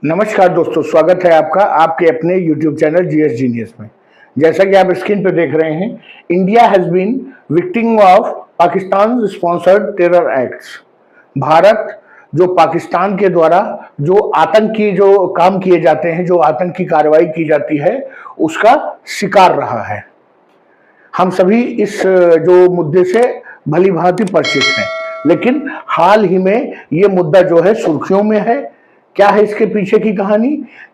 नमस्कार दोस्तों, स्वागत है आपका आपके अपने YouTube चैनल जीएस जीनियस में। जैसा कि आप स्क्रीन पर देख रहे हैं, India has been victim of Pakistan sponsored terror acts. Bharat जो पाकिस्तान के द्वारा जो आतंकी जो काम किए जाते हैं, जो आतंकी कार्रवाई की जाती है, उसका शिकार रहा है। हम सभी इस जो मुद्दे से भली भांति परिचित हैं, लेकिन हाल ही में ये मुद्दा जो है सुर्खियों में है। क्या है इसके पीछे की कहानी,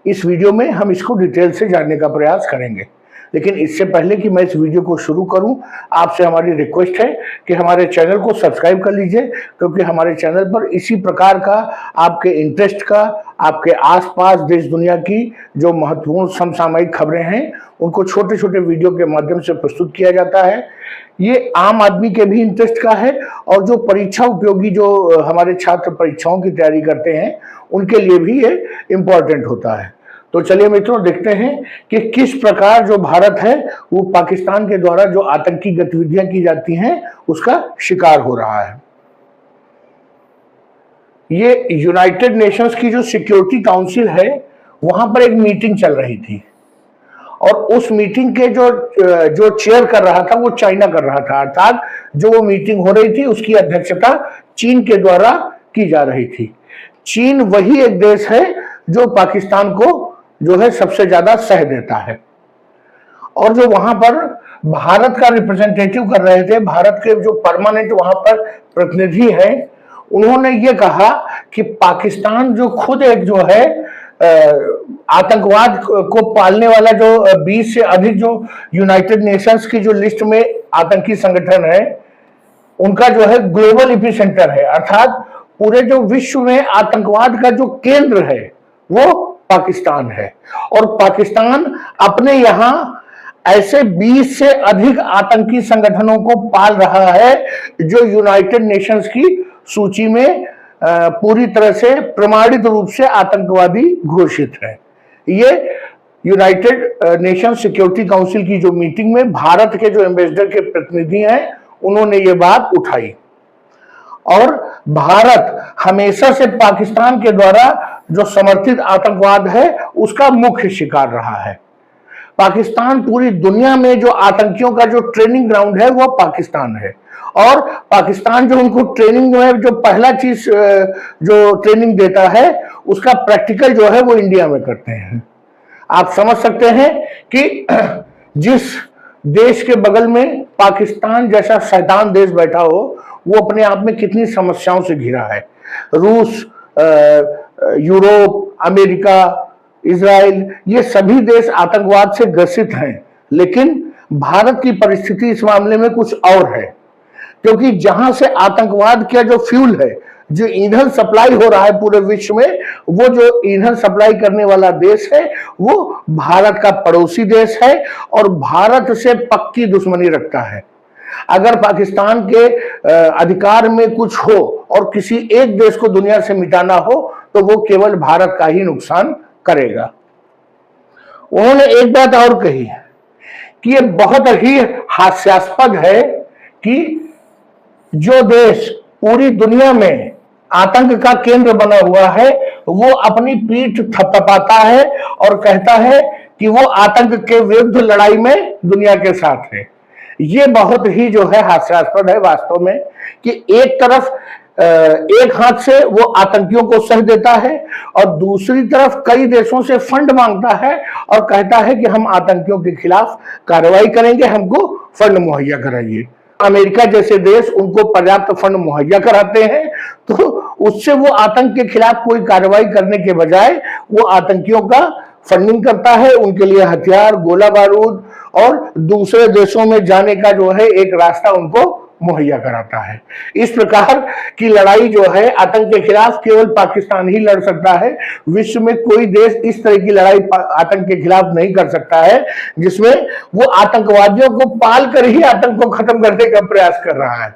इस वीडियो में हम इसको डिटेल से जानने का प्रयास करेंगे। लेकिन इससे पहले कि मैं इस वीडियो को शुरू करूं, आपसे हमारी रिक्वेस्ट है कि हमारे चैनल को सब्सक्राइब कर लीजिए, क्योंकि हमारे चैनल पर इसी प्रकार का आपके इंटरेस्ट का, आपके आसपास देश दुनिया की जो महत्वपूर्ण समसामयिक खबरें हैं, उनको छोटे छोटे वीडियो के माध्यम से प्रस्तुत किया जाता है। ये आम आदमी के भी इंटरेस्ट का है और जो परीक्षा उपयोगी जो हमारे छात्र परीक्षाओं की तैयारी करते हैं, उनके लिए भी ये इम्पोर्टेंट होता है। तो चलिए मित्रों, देखते हैं कि किस प्रकार जो भारत है वो पाकिस्तान के द्वारा जो आतंकी गतिविधियां की जाती हैं उसका शिकार हो रहा है। ये यूनाइटेड नेशंस की जो सिक्योरिटी काउंसिल है, वहां पर एक मीटिंग चल रही थी और उस मीटिंग के जो चेयर कर रहा था वो चाइना कर रहा था। अर्थात जो वो मीटिंग हो रही थी उसकी अध्यक्षता चीन के द्वारा की जा रही थी। चीन वही एक देश है जो पाकिस्तान को जो है सबसे ज्यादा सह देता है। और जो वहां पर भारत का रिप्रेजेंटेटिव कर रहे थे, भारत के जो परमानेंट वहां पर प्रतिनिधि हैं, उन्होंने ये कहा कि पाकिस्तान जो खुद एक जो है आतंकवाद को पालने वाला जो 20 से अधिक जो यूनाइटेड नेशंस की जो लिस्ट में आतंकी संगठन है, उनका जो है ग्लोबल एपिसेंटर है। अर्थात पूरे जो विश्व में आतंकवाद का जो केंद्र है वो पाकिस्तान है। और पाकिस्तान अपने यहां ऐसे 20 से अधिक आतंकी संगठनों को पाल रहा है जो यूनाइटेड नेशंस की सूची में पूरी तरह से प्रमाणित रूप से आतंकवादी घोषित है। ये यूनाइटेड नेशन सिक्योरिटी काउंसिल की जो मीटिंग में भारत के जो एम्बेसडर के प्रतिनिधि हैं, उन्होंने ये बात उठाई। और भारत हमेशा से पाकिस्तान के द्वारा जो समर्थित आतंकवाद है उसका मुख्य शिकार रहा है। पाकिस्तान पूरी दुनिया में जो आतंकियों का जो ट्रेनिंग ग्राउंड है वो पाकिस्तान है। और पाकिस्तान जो उनको ट्रेनिंग जो है, जो पहला चीज जो ट्रेनिंग देता है, उसका प्रैक्टिकल जो है वो इंडिया में करते हैं। आप समझ सकते हैं कि जिस देश के बगल में पाकिस्तान जैसा शैतान देश बैठा हो, वो अपने आप में कितनी समस्याओं से घिरा है। रूस, यूरोप, अमेरिका, इजराइल, ये सभी देश आतंकवाद से ग्रसित हैं। लेकिन भारत की परिस्थिति इस मामले में कुछ और है, क्योंकि जहां से आतंकवाद का जो फ्यूल है, जो ईंधन सप्लाई हो रहा है पूरे विश्व में, वो जो ईंधन सप्लाई करने वाला देश है वो भारत का पड़ोसी देश है और भारत से पक्की दुश्मनी रखता है। अगर पाकिस्तान के अधिकार में कुछ हो और किसी एक देश को दुनिया से मिटाना हो, तो वो केवल भारत का ही नुकसान करेगा। उन्होंने एक बात और कही कि ये बहुत ही हास्यास्पद है कि जो देश पूरी दुनिया में आतंक का केंद्र बना हुआ है, वो अपनी पीठ थपथपाता है और कहता है कि वो आतंक के विरुद्ध लड़ाई में दुनिया के साथ है। ये बहुत ही जो है हास्यास्पद है वास्तव में कि एक तरफ एक हाथ से वो आतंकियों को सह देता है और दूसरी तरफ कई देशों से फंड मांगता है और कहता है कि हम आतंकियों के खिलाफ कार्रवाई करेंगे, हमको फंड मुहैया कराइए। अमेरिका जैसे देश उनको पर्याप्त फंड मुहैया कराते हैं, तो उससे वो आतंक के खिलाफ कोई कार्रवाई करने के बजाय वो आतंकियों का फंडिंग करता है, उनके लिए हथियार, गोला बारूद और दूसरे देशों में जाने का जो है एक रास्ता उनको मुहैया कराता है। इस प्रकार की लड़ाई जो है आतंक के खिलाफ केवल पाकिस्तान ही लड़ सकता है। विश्व में कोई देश इस तरह की लड़ाई आतंक के खिलाफ नहीं कर सकता है, जिसमें वो आतंकवादियों को पाल कर ही आतंक को खत्म करने का प्रयास कर रहा है।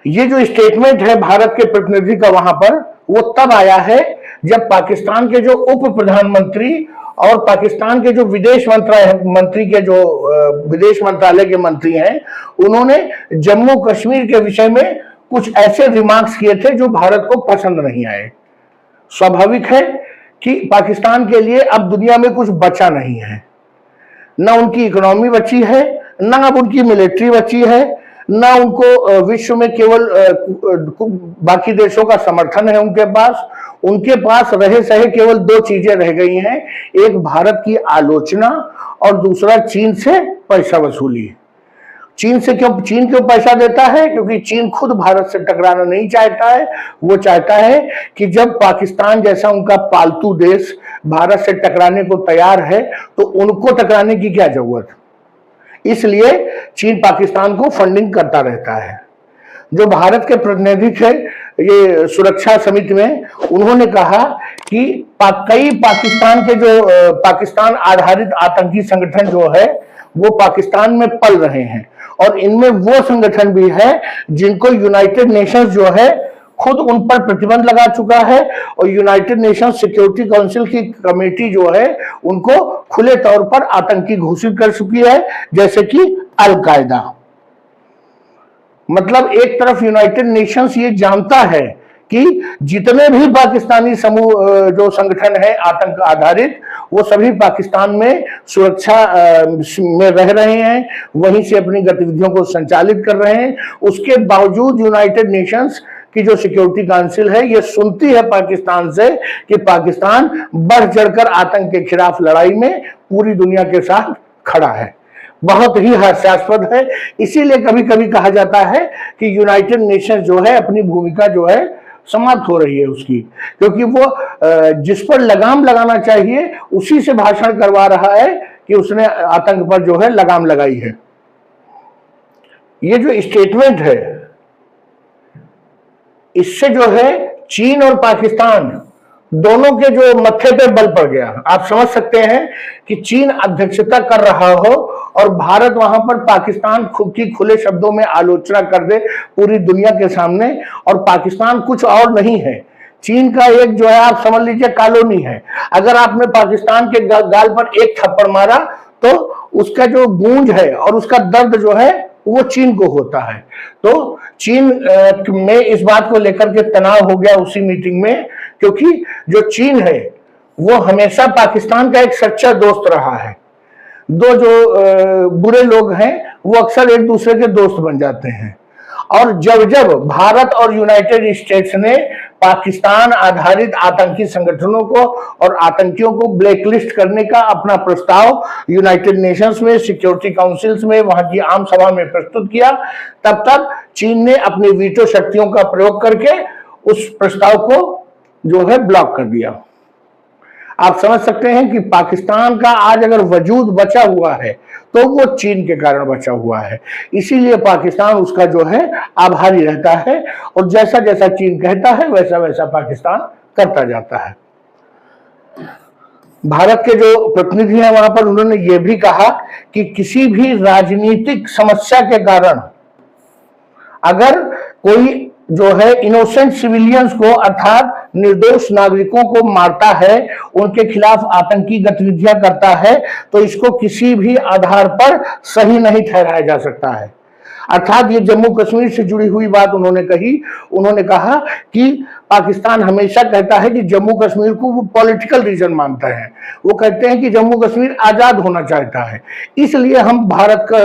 ये जो स्टेटमेंट है भारत के प्रतिनिधि का वहां पर, वो तब आया है जब पाकिस्तान के जो उप प्रधानमंत्री और पाकिस्तान के जो विदेश मंत्री के जो विदेश मंत्रालय के मंत्री हैं, उन्होंने जम्मू कश्मीर के विषय में कुछ ऐसे रिमार्क्स किए थे जो भारत को पसंद नहीं आए। स्वाभाविक है कि पाकिस्तान के लिए अब दुनिया में कुछ बचा नहीं है, ना उनकी इकोनॉमी बची है, ना अब उनकी मिलिट्री बची है, ना उनको विश्व में केवल बाकी देशों का समर्थन है उनके पास रहे सहे केवल दो चीजें रह गई हैं, एक भारत की आलोचना और दूसरा चीन से पैसा वसूली। चीन क्यों पैसा देता है? क्योंकि चीन खुद भारत से टकराना नहीं चाहता है। वो चाहता है कि जब पाकिस्तान जैसा उनका पालतू देश भारत से टकराने को तैयार है तो उनको टकराने की क्या जरूरत। इसलिए चीन पाकिस्तान को फंडिंग करता रहता है। जो भारत के प्रतिनिधि थे ये सुरक्षा समिति में, उन्होंने कहा कि कई पाकिस्तान के जो पाकिस्तान आधारित आतंकी संगठन जो है वो पाकिस्तान में पल रहे हैं, और इनमें वो संगठन भी है जिनको यूनाइटेड नेशंस जो है खुद उन पर प्रतिबंध लगा चुका है, और यूनाइटेड नेशन सिक्योरिटी काउंसिल की कमेटी जो है उनको खुले तौर पर आतंकी घोषित कर चुकी है, जैसे कि अल-कायदा। मतलब एक तरफ यूनाइटेड नेशंस ये जानता है कि जितने भी पाकिस्तानी समूह जो संगठन है आतंक आधारित, वो सभी पाकिस्तान में सुरक्षा में रह रहे हैं, वहीं से अपनी गतिविधियों को संचालित कर रहे हैं। उसके बावजूद यूनाइटेड नेशंस की जो सिक्योरिटी काउंसिल है ये सुनती है पाकिस्तान से कि पाकिस्तान बढ़ चढ़कर आतंक के खिलाफ लड़ाई में पूरी दुनिया के साथ खड़ा है। बहुत ही हास्यास्पद है। इसीलिए कभी कभी कहा जाता है कि यूनाइटेड नेशन जो है अपनी भूमिका जो है समाप्त हो रही है उसकी, क्योंकि वो जिस पर लगाम लगाना चाहिए उसी से भाषण करवा रहा है कि उसने आतंक पर जो है लगाम लगाई है। ये जो स्टेटमेंट है इससे जो है चीन और पाकिस्तान दोनों के जो मत्थे पे बल पड़ गया। आप समझ सकते हैं कि चीन अध्यक्षता कर रहा हो और भारत वहां पर पाकिस्तान की खुले शब्दों में आलोचना कर दे पूरी दुनिया के सामने, और पाकिस्तान कुछ और नहीं है, चीन का एक जो है आप समझ लीजिए कॉलोनी है। अगर आपने पाकिस्तान के गाल पर एक थप्पड़ मारा तो उसका जो गूंज है और उसका दर्द जो है वो चीन को होता है। तो चीन में इस बात को लेकर के तनाव हो गया उसी मीटिंग में, क्योंकि जो चीन है वो हमेशा पाकिस्तान का एक सच्चा दोस्त रहा है। दो जो बुरे लोग हैं वो अक्सर एक दूसरे के दोस्त बन जाते हैं, और जब जब भारत और यूनाइटेड स्टेट्स ने पाकिस्तान आधारित आतंकी संगठनों को और आतंकियों को ब्लैकलिस्ट करने का अपना प्रस्ताव यूनाइटेड नेशंस में सिक्योरिटी काउंसिल्स में वहां की आम सभा में प्रस्तुत किया, तब तक चीन ने अपनी वीटो शक्तियों का प्रयोग करके उस प्रस्ताव को जो है ब्लॉक कर दिया। आप समझ सकते हैं कि पाकिस्तान का आज अगर वजूद बचा हुआ है तो वो चीन के कारण बचा हुआ है। इसीलिए पाकिस्तान उसका जो है आभारी रहता है, और जैसा जैसा चीन कहता है वैसा वैसा पाकिस्तान करता जाता है। भारत के जो प्रतिनिधि हैं वहां पर उन्होंने ये भी कहा कि किसी भी राजनीतिक समस्या के कारण अगर कोई जो है इनोसेंट सिविलियंस को अर्थात निर्दोष नागरिकों को मारता है, उनके खिलाफ आतंकी गतिविधियां करता है, तो इसको किसी भी आधार पर सही नहीं ठहराया जा सकता है। अर्थात ये जम्मू कश्मीर से जुड़ी हुई बात उन्होंने कही। उन्होंने कहा कि पाकिस्तान हमेशा कहता है कि जम्मू कश्मीर को वो पॉलिटिकल रीजन मानता है। वो कहते हैं कि जम्मू कश्मीर आजाद होना चाहता है, इसलिए हम भारत का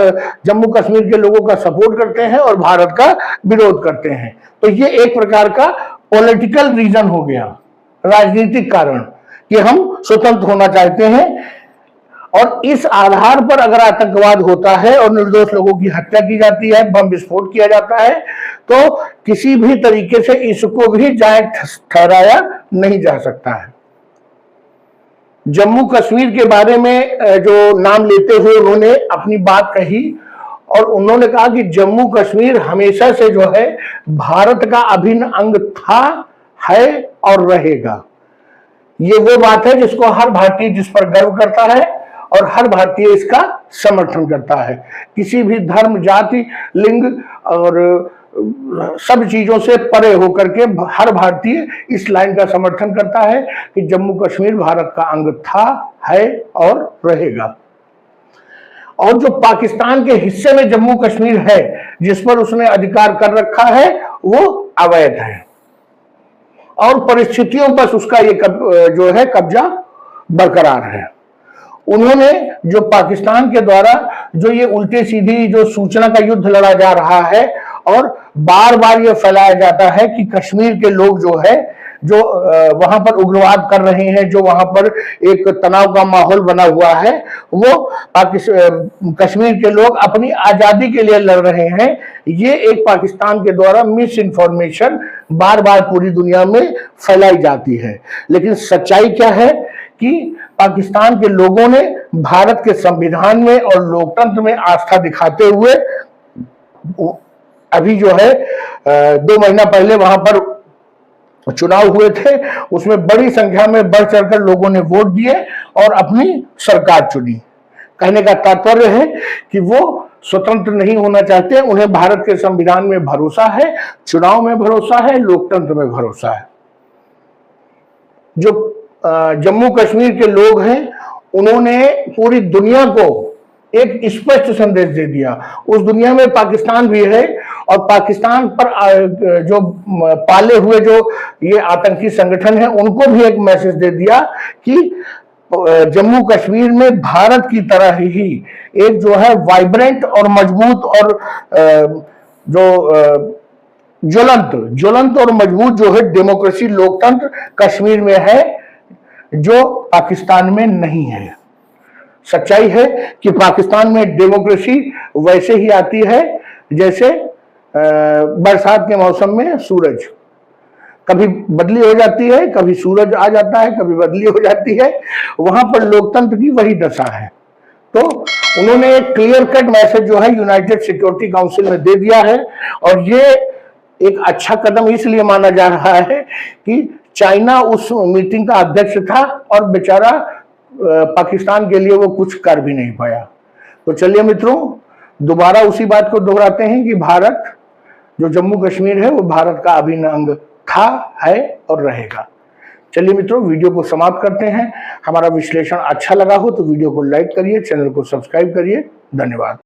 जम्मू कश्मीर के लोगों का सपोर्ट करते हैं और भारत का विरोध करते हैं। तो ये एक प्रकार का पॉलिटिकल रीजन हो गया, राजनीतिक कारण कि हम स्वतंत्र होना चाहते हैं, और इस आधार पर अगर आतंकवाद होता है और निर्दोष लोगों की हत्या की जाती है, बम विस्फोट किया जाता है, तो किसी भी तरीके से इसको भी जायज ठहराया नहीं जा सकता है। जम्मू कश्मीर के बारे में जो नाम लेते हुए उन्होंने अपनी बात कही, और उन्होंने कहा कि जम्मू कश्मीर हमेशा से जो है भारत का अभिन्न अंग था, है और रहेगा। ये वो बात है जिसको हर भारतीय जिस पर गर्व करता है और हर भारतीय इसका समर्थन करता है। किसी भी धर्म, जाति, लिंग और सब चीजों से परे होकर के हर भारतीय इस लाइन का समर्थन करता है कि जम्मू कश्मीर भारत का अंग था, है और रहेगा। और जो पाकिस्तान के हिस्से में जम्मू कश्मीर है जिस पर उसने अधिकार कर रखा है वो अवैध है। और परिस्थितियों पर उसका ये जो है कब्जा बरकरार है। उन्होंने जो पाकिस्तान के द्वारा जो ये उल्टे सीधी जो सूचना का युद्ध लड़ा जा रहा है और बार बार ये फैलाया जाता है कि कश्मीर के लोग जो है जो वहां पर उग्रवाद कर रहे हैं, जो वहां पर एक तनाव का माहौल बना हुआ है, वो कश्मीर के लोग अपनी आजादी के लिए लड़ रहे हैं। ये एक पाकिस्तान के द्वारा मिस इन्फॉर्मेशन बार बार पूरी दुनिया में फैलाई जाती है। लेकिन सच्चाई क्या है कि पाकिस्तान के लोगों ने भारत के संविधान में और लोकतंत्र में आस्था दिखाते हुए अभी जो है 2 महीना पहले वहां पर चुनाव हुए थे, उसमें बड़ी संख्या में बढ़ चढ़कर लोगों ने वोट दिए और अपनी सरकार चुनी। कहने का तात्पर्य है कि वो स्वतंत्र नहीं होना चाहते, उन्हें भारत के संविधान में भरोसा है, चुनाव में भरोसा है, लोकतंत्र में भरोसा है। जो जम्मू कश्मीर के लोग हैं उन्होंने पूरी दुनिया को एक स्पष्ट संदेश दे दिया। उस दुनिया में पाकिस्तान भी है और पाकिस्तान पर जो पाले हुए जो ये आतंकी संगठन है उनको भी एक मैसेज दे दिया कि जम्मू कश्मीर में भारत की तरह ही एक जो है वाइब्रेंट और मजबूत और जो ज्वलंत और मजबूत जो है डेमोक्रेसी लोकतंत्र कश्मीर में है, जो पाकिस्तान में नहीं है। सच्चाई है कि पाकिस्तान में डेमोक्रेसी वैसे ही आती है जैसे बरसात के मौसम में सूरज, कभी बदली हो जाती है, कभी सूरज आ जाता है, कभी बदली हो जाती है। वहां पर लोकतंत्र की वही दशा है। तो उन्होंने एक क्लियर कट मैसेज जो है यूनाइटेड सिक्योरिटी काउंसिल में दे दिया है और ये एक अच्छा कदम इसलिए माना जा रहा है कि चाइना उस मीटिंग का अध्यक्ष था और बेचारा पाकिस्तान के लिए वो कुछ कर भी नहीं पाया। तो चलिए मित्रों, दोबारा उसी बात को दोहराते हैं कि भारत जो जम्मू कश्मीर है वो भारत का अभिन्न अंग था, है और रहेगा। चलिए मित्रों, वीडियो को समाप्त करते हैं। हमारा विश्लेषण अच्छा लगा हो तो वीडियो को लाइक करिए, चैनल को सब्सक्राइब करिए। धन्यवाद।